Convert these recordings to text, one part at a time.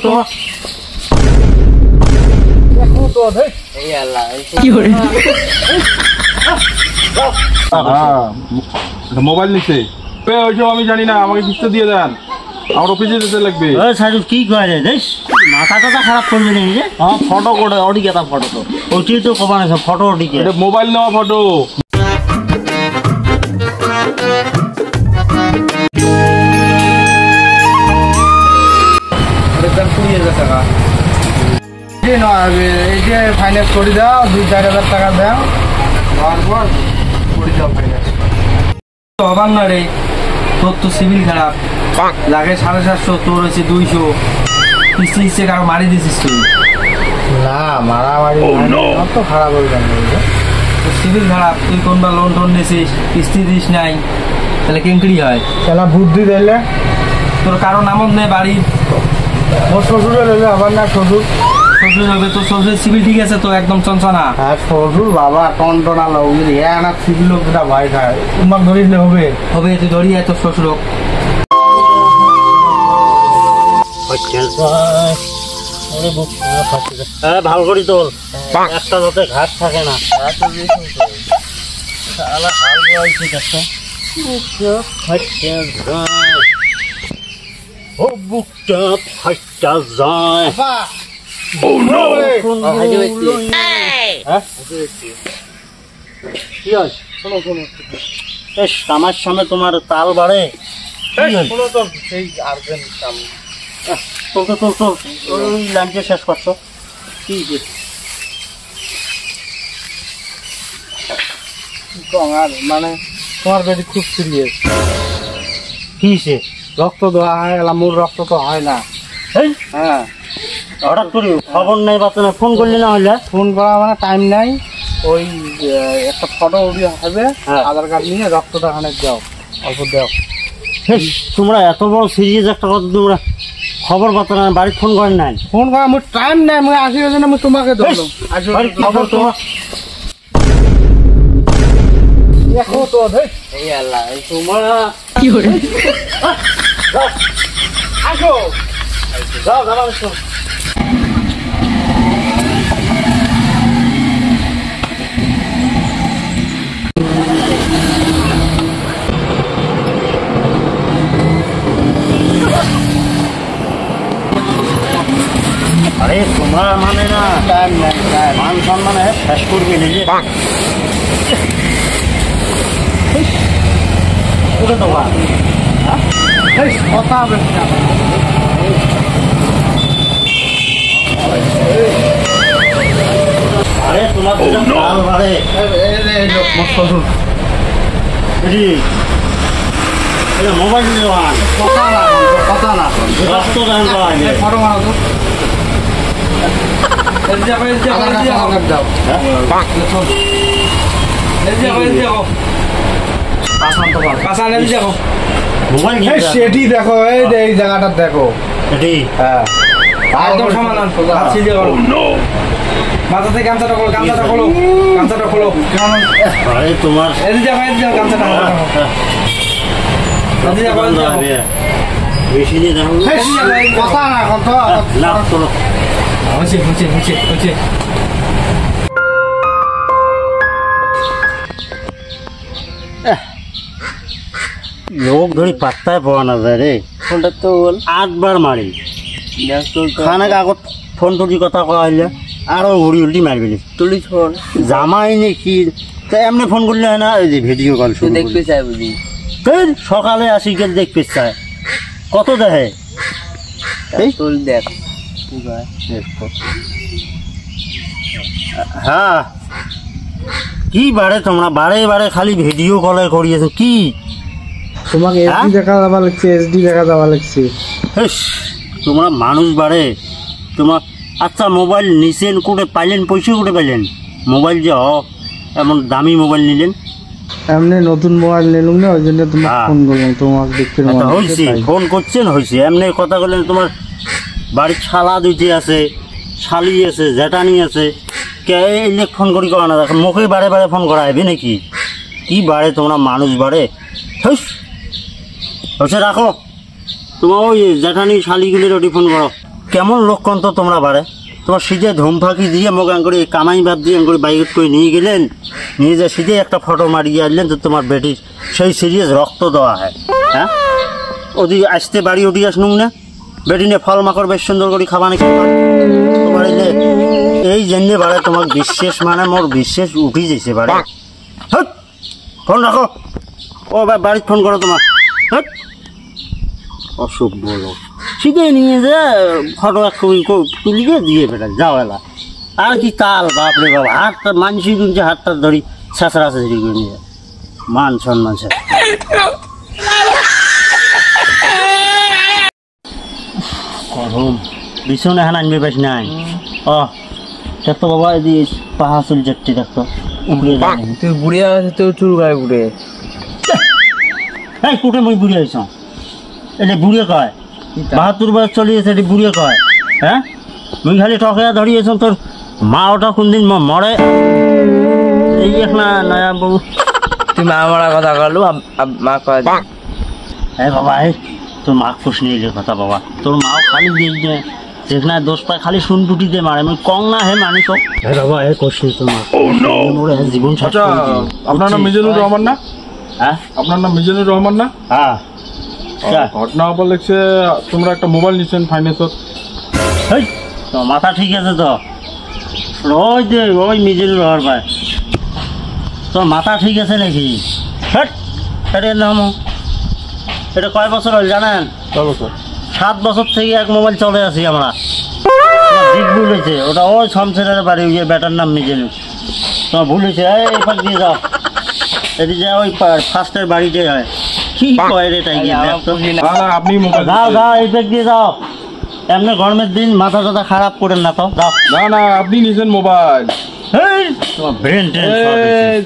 তো দেখো তো দেখ এই আল্লাহ কি করে মোবাইল নিছে ওইসব আমি জানি না, আমাকে কিস্তি দিয়ে দেন, আমার অফিসে যেতে লাগবে। কি করে দেখ মাথা টাথা খারাপ করবি না যে ফটো করে ওদিকে তা ফটো তো ওইটাই তো কমান আছে ফটো ওদিকে মোবাইল নেওয়া ফটো। টাকা এই যে ফাইন্যান্স করে দাও 2-4 হাজার টাকা দাও পর করে দাও ফাইন্যান্স। অবাক না রে, তোর তো সিভিল খারাপ, লাগে 750, তোর হচ্ছে 200, কিস্তি কিস্তি কারো মারি দিছিস তুই। না মারামারি তো খারাপ হয়ে গেল, তোর সিভিল খারাপ, তুই কোনবা লোন টোন নিয়েছিস, কিস্তি দিস নাই, তাহলে কেঙ্কড়ি হয়। তাহলে বুদ্ধি দিলে তোর কারো নামত নেই বাড়ি, ওর শ্বশুরে রইলে আবার না শ্বশুর শ্বশুর হবে, তোর শ্বশুরের সিভিল ঠিক আছে তো একদম চঞ্চনা। হ্যাঁ শ্বশুর বাবা টনটনা লোক না সিভিল লোক যেটা ভয় খায়, তোমাকে ধরিলে হবে হবে, তুই ধরিয়ে তোর শ্বশুর হোক। ভাল করি তোর একটা যাতে ঘাট থাকে না। ও বুকটা ফাইটা যায়। আমার সামনে তোমার তাল বাড়ে, লাঞ্চে শেষ করছো কি মানে তোমার বেশি খুব সিরিয়াস কি রক্ত দেওয়া হয়, মোর রক্ত তো হয় না। হ্যাঁ হঠাৎ করি খবর নেই বা তুমি ফোন করলি না হলে? ফোন করা মানে টাইম নাই, ওই একটা ফটো হবে, আধার কার্ড নিয়ে রক্তটা ওখানে দাও, অল্প দাও। তোমরা এত বড় সিরিয়াস একটা কথা, তোমরা খবর পাতো না, বাড়ি ফোন করেন নাই? ফোন করা আমার টাইম নাই, আমি আসি জন্য আমি তোমাকে ধরলাম। খবর তোমার দেখো তো এই আল্লাহ তোমরা কি করে আসো যাও যাও আসো। আরে তোমরা মানে না মান সম্মান শেষ করবি নিজে তোমার কথা হবে আরে তোমার মোবাইল কথা না রক্ত ফটো মারো সেটি দেখো, এই জায়গাটা দেখো, হ্যাঁ একদম সমান মাথা থেকে গামছাটা খোলো, গামছাটা খোলো, গামছাটা খোলো। তোমার গামছাটা বেশি কথা না কথা হচ্ছে হচ্ছে হচ্ছে হচ্ছে। লোক ধরি পাত্তায় পাওয়া না যায় রে। ফোনটা তো 8 বার মারি, খানে আগত ফোন তুলি কথা কওয়া হইলে আরো ঘুরি উল্টি মারবি তুলি ফোন জামাই নাকি এমনি ফোন করলে হয় না? ওই যে ভিডিও কল শুরু দেখতে চাই বুঝি, সকালে আসি গেল দেখতে চায়, কত দেখে দেখ। হ্যাঁ কি বাড়ে তোমরা বারে বারে খালি ভিডিও কলে করিয়েছো কি? তোমাকে এসডি দেখা যাওয়া লাগছে, এসডি দেখা যাওয়া লাগছে। তোমরা মানুষ বাড়ে তোমার। আচ্ছা মোবাইল নিছেন কোটে পাইলেন, পয়সা কোটে পাইলেন? মোবাইল যে এমন দামি মোবাইল নিলেন? এমনি নতুন মোবাইল নিলাম না, ওই জন্য তোমাকে ফোন করলাম, তোমাকে দেখতে হয়েছে ফোন করছেন হয়েছে। এমনি কথা বললেন, তোমার বাড়ির শালা দুইটি আছে, শালি আছে, জ্যাঠানি আছে, কে এলে ফোন করি করা না, দেখো মুখে বারে বারে ফোন করা হবে নাকি? কি বাড়ে তোমরা মানুষ বাড়ে। হচ্ছে রাখো, তোমার ওই জ্যাঠানি শালিগুলির ওটি ফোন করো। কেমন লক্ষণ তো তোমরা বাড়ে তোমার সিধে ধুম ফাঁকি দিয়ে মোক করে কামাই বাদ দিয়ে করে বাইক করে নিয়ে গেলেন, নিয়ে যে সিধে একটা ফটো মারিয়ে আনলেন তো তোমার বেটির সেই সিরিয়াস রক্ত দেওয়া হয়। হ্যাঁ ওদি আসতে বাড়ি উঠি আসনুন না, বেটি নিয়ে ফল মাকড় বেশ সুন্দর করে খাবা নাকি তোমার এই জন্য বাড়ে তোমার বিশ্বাস মানে মোর বিশ্বাস উঠি যাইছে বাড়ে। হ্যাঁ ফোন রাখো, ও বাড়ির ফোন করো তোমার। হ্যাঁ অসুখ বলো সিধে নিয়ে যে ফটো এক কবি তুলিয়ে দিয়ে বেটা যাও এলা আর কি কাল বাপরে বাবা হাতটা মানসি কিনছে হাতটা ধরি ছেঁচড়া ছেঁচড়ি করে নিয়ে মান সম্মান সে গরম বিছনে এখন আনবে পাইস নাই। ও দেখতো বাবা এদি পাহা চুল চারটি দেখতো তুই বুড়িয়া আছে তোর চুল গায়ে উঠে এই কুটে মই বুড়ি আইছ এটা বুড়িয়ে কয় 72 বছর চলিয়েছে এটি বুড়িয়ে কয়। হ্যাঁ মুই খালি টকে ধরিয়েছ তোর মা ওটা কোনদিন মরে এই এক না নয়া বউ তুই মা মারা কথা করলু মা কয় হ্যাঁ বাবা এই তোর মা খুশ নিয়ে এলে কথা বাবা তোর মাও খালি দিয়ে যেখানে দোষ পায় খালি শুন টুটি দিয়ে মারে আমি কং না হে মানুষ হ্যাঁ বাবা এ করছি তোর মা মোরে জীবন আচ্ছা আপনার নাম মিজানুর রহমান না? হ্যাঁ আপনার নাম মিজানুর রহমান না? হ্যাঁ ঘটনা বল লিখছে তোমরা একটা মোবাইল নিচ্ছেন ফাইন্যান্সত। এই তো মাথা ঠিক আছে তো ওই যে ওই মিজিনুর রহমান ভাই তোর মাথা ঠিক আছে নাকি? হ্যাঁ এটা নাম এটা কয় বছর হল জানেন? 7 বছর থেকে এক মোবাইল চলে আসি আমরা। দিক ভুল হয়েছে ওটা ওই শমশেরের বাড়ি ওই যে বেটার নাম মিজেনু তোমার ভুল হয়েছে এই পাক দিয়ে যাও এটি যা ওই ফার্স্টের বাড়িতে হয় কি কয় রে তাই আপনি মোবাইল যাও যাও এই পাক দিয়ে যাও এমনি গরমের দিন মাথা টাথা খারাপ করেন না তো যাও না না আপনি নিছেন মোবাইল। তোমার ব্রেন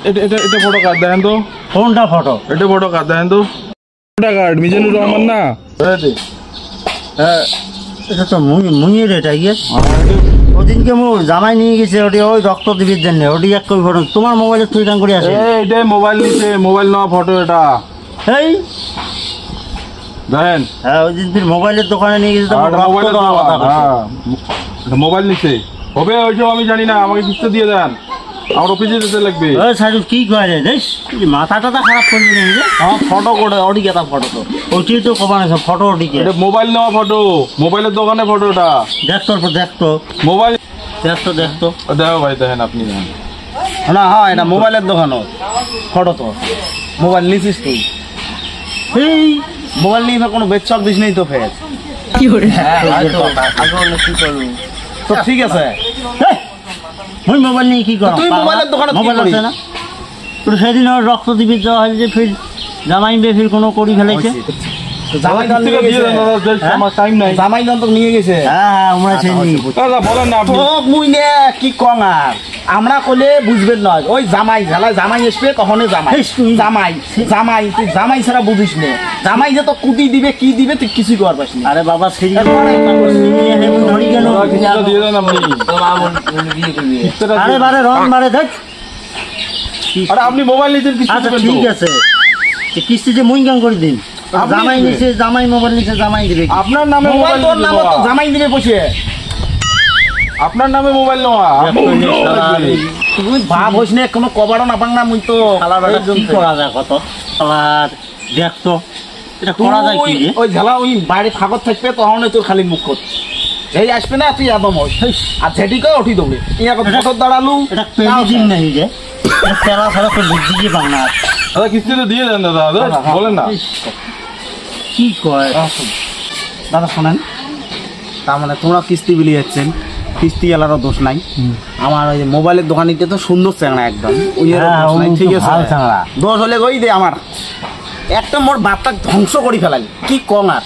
এটা ফটো কার্ড দেন তো, কোনটা ফটো? এটা ফটো কার্ড দেন তো, ফটো কার্ড মিজানুর রহমান না? হ্যাঁ এটা তো মুইয়ের এটা গিয়ে ওদিনকে মোর জামাই নিয়ে গেছে ওটি ওই রক্ত দিবির জন্য ওটি এক কই ফটো তোমার মোবাইলে তুই টান করে আসে এটাই মোবাইল নিছে মোবাইল নেওয়া ফটো এটা এই দেখেন। হ্যাঁ ওই দিন তুই মোবাইলের দোকানে নিয়ে গেছে মোবাইল নিছে হবে ওইসব আমি জানি না, আমাকে কিস্তি দিয়ে দেন, আমার অফিসে যেতে লাগবে। ওই সাইডু কি কয় রে দেখ মাথা টাথা খারাপ করবি না যে আমার ফটো করে ওটি কেতা ফটো তো ওইটি তো কমানে সব ফটো ওটিকে এটা মোবাইল নেওয়া ফটো, মোবাইলের দোকানে ফটোটা দেখতো মোবাইল দেখতো দেখো ভাই দেখেন আপনি না হ্যাঁ এটা মোবাইলের দোকানও ফটো তো মোবাইল নিছিস তুই এই মোবাইল নিয়ে কোনো বেচক দিস নেই তো ফের কি করে তো ঠিক আছে মুই মোবাইল নিয়ে কি করো তুই মোবাইলের দোকানে মোবাইল আছে না তোর সেদিন ওর রক্ত দিবি যাওয়া হয় যে ফির জামাই বেফির কোনো করি ফেলেছে জামাই দান নিয়ে গেছে আমার টাইম নাই। জামাই দান তো নিয়ে গেছে হ্যাঁ আমরা চিনি দাদা বলেন না আপনি। তো মুই নে কি কং আর আমরা কইলে বুঝবেন না ওই জামাই ঝালা জামাই আসবে তখনই জামাই জামাই জামাই তুই জামাই ছাড়া বুঝিস নে জামাই যে তো কুদি দিবে কি দিবে তুই কিছু কর পাস না। আরে বাবা সিরিয়াস ধরি গেল কিস্তিটা দিয়ে দেন আপনি। আরে বারে রং মারে দেখ আরে আপনি মোবাইল নিতেন কিস্তি আচ্ছা দিবেন ঠিক তো? আছে কিস্তি যে মুই গান করে দিন আপনি জামাই দিবেন। নিছে জামাই মোবাইল নিছে জামাই দিবে আপনার নামে মোবাইল মোবাইল তোর নাম তো জামাই দিবে বসে আপনার নামে মোবাইল নেওয়া আপনি তুই ভাব হইস না কোনো কবারও না পাং না মুই তো কি করা যায় কত আর দেখতো এটা করা যায় কি রে? ওই ঝালা ওই বাড়ি ফাঁকত থাকবে তখন তোর খালি মুখ কর এই আসবে না তুই আদম হইস আর যেটিকে উঠি দেবে ইয়া কত ফটো দাঁড়ালু এটা পেলি দিন নাই রে তেরা ফেরা তো বুদ্ধি দিয়ে বাংলা দাদা কিস্তিটা দিয়ে দেন দাদা বলেন না। কি কয় দাদা শোনেন তার মানে তোমরা কিস্তি বিলি যাচ্ছেন কিস্তি এলারও দোষ নাই আমার ওই মোবাইলের দোকানিতে তো সুন্দর চ্যাংড়া একদম ওই ঠিক আছে দোষ হলে গই দে আমার একটা মোর বাপটা ধ্বংস করে ফেলালি কি কম আর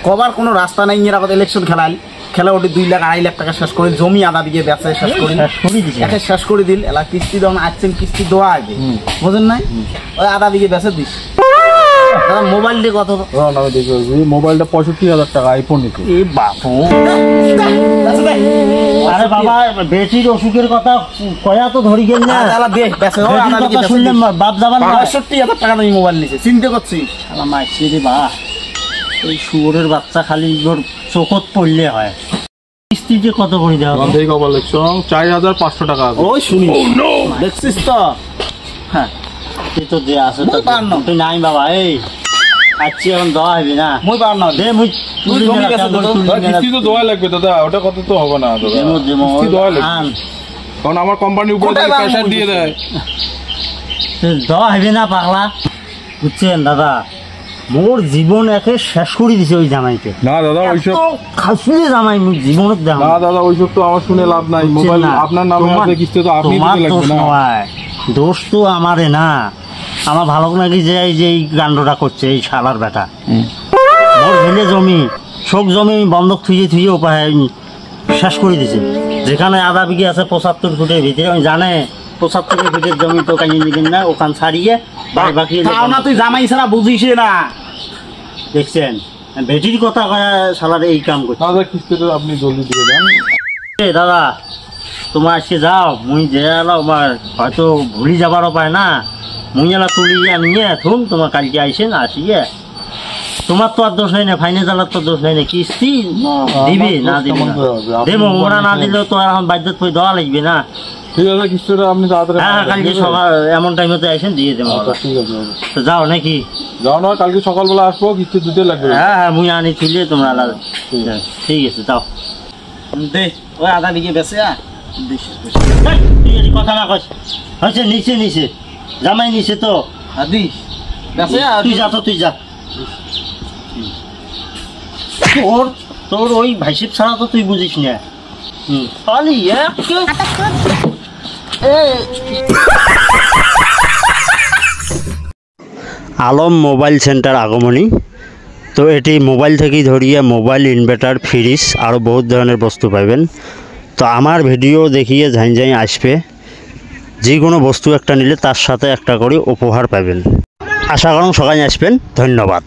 কবার কোনো রাস্তা নাই নিরাপদ ইলেকশন খেলালি খেলা ওটি 2 লাখ 2.5 লাখ টাকা শেষ করে জমি আদা দিকে ব্যবসা শেষ করে একে শেষ করে দিল এলা কিস্তি দেওয়া আসছেন কিস্তি দেওয়া আগে বুঝেন নাই ওই আদা দিকে বেচে দিস দাদা মোবাইল দিয়ে কত মোবাইলটা 65,000 টাকা আইফোন নিতে। এ বাপু আরে বাবা বেটির অসুখের কথা কয়া তো ধরি গেল না কথা শুনলাম বাপ যাবার না 65,000 টাকা আমি মোবাইল নিছে চিন্তা করছি আমার মাইছে রে বা এই শুয়োরের বাচ্চা খালি চোখত পড়লে হয় কিস্তিতে কত করে দেওয়া ওখান থেকে কবার লিখছো 4500 টাকা আছে। ওই শুনি দেখছিস তো হ্যাঁ তুই তো যে আছে মুই পার না। তুই নাই বাবা এই আচ্ছা এখন দেওয়া হবে না মুই পার না দে মুই তুই জমি গেছে তো? কিস্তি তো দেওয়া লাগবে দাদা, ওটা কত তো হবে না দাদা, কিস্তি দেওয়া লাগবে কারণ আমার কোম্পানির উপরে কোথায় প্রেশার বাংলা দিয়ে দেয়। দেওয়া হবে না পাগলা বুঝছেন দাদা, মোর জীবন একে শেষ করে দিছে ওই জামাইকে। না দাদা ওইসব, খাসুলে জামাই মোর জীবনত দেওয়া না দাদা ওইসব তো আমার শুনে লাভ নাই। মোবাইল আপনার নামে আছে, কিস্তি তো আপনি তোমার দিতে দোষ লাগবে না। নয়, দোষ তো আমারে না। আমার ভালো নাকি যে এই যে এই কাণ্ডটা করছে এই শালার বেটা। মোর ভেলে জমি সব জমি বন্ধক থুয়ে থুয়ে উপায় শেষ করে দিছে। যেখানে আধা বিঘে আছে 75 ফুটের ভিতরে, আমি জানে 75 ফুটের জমি তো কাইয়ে দিবেন না, ওখান ছাড়িয়ে বাকি তাও না তুই জামাই ছাড়া বুঝিস না। দেখছেন বেটির কথা কয়া শালার এই কাম করছে। দাদা কিস্তিটা আপনি জলদি দিয়ে দেন। এ দাদা তোমার আজকে যাও, মুই যে এলো আমার হয়তো ভুলি যাবারও পায় না, মুই এলা তুলি আনিয়ে থুম তোমার কালকে আইসেন আসিয়ে। তোমার তো আর দোষ নাই না, ফাইনে জ্বালার তো দোষ নাই না, কিস্তি দিবি না দিবি না দেবো, ওরা না দিলেও তো আর এখন বাধ্যত পই দেওয়া লাগবে না। ঠিক আছে, কিস্তিটা আপনি তাড়াতাড়ি হ্যাঁ কালকে সকাল এমন টাইমে আইসেন দিয়ে দেবো। আচ্ছা, ঠিক আছে দাদা। তো যাও নাকি? যাও না, কালকে সকালবেলা আসবো, কিস্তি দিতে লাগবে। হ্যাঁ হ্যাঁ মুই আনি তুলে তোমরা আলাদা। ঠিক আছে যাও। দে ওই আধা বিঘে বেচে দিস এই, তুই এটি কথা না কস হয়েছে, নিচে নিচে জামাই নিচে তো দিস বেচে তুই যা তো তুই যা। তোর তোর ওই ভাইসিপ ছাড়া তো তুই বুঝিস না। খালি আলম মোবাইল সেন্টার আগমনী। তো এটি মোবাইল থেকেই ধরিয়ে মোবাইল, ইনভার্টার, ফ্রিজ আরও বহুত ধরনের বস্তু পাবেন। তো আমার ভিডিও দেখিয়ে ঝাইন আসবে, যে কোনো বস্তু একটা নিলে তার সাথে একটা করে উপহার পাবেন। আশা করুন সবাই আসবেন। ধন্যবাদ।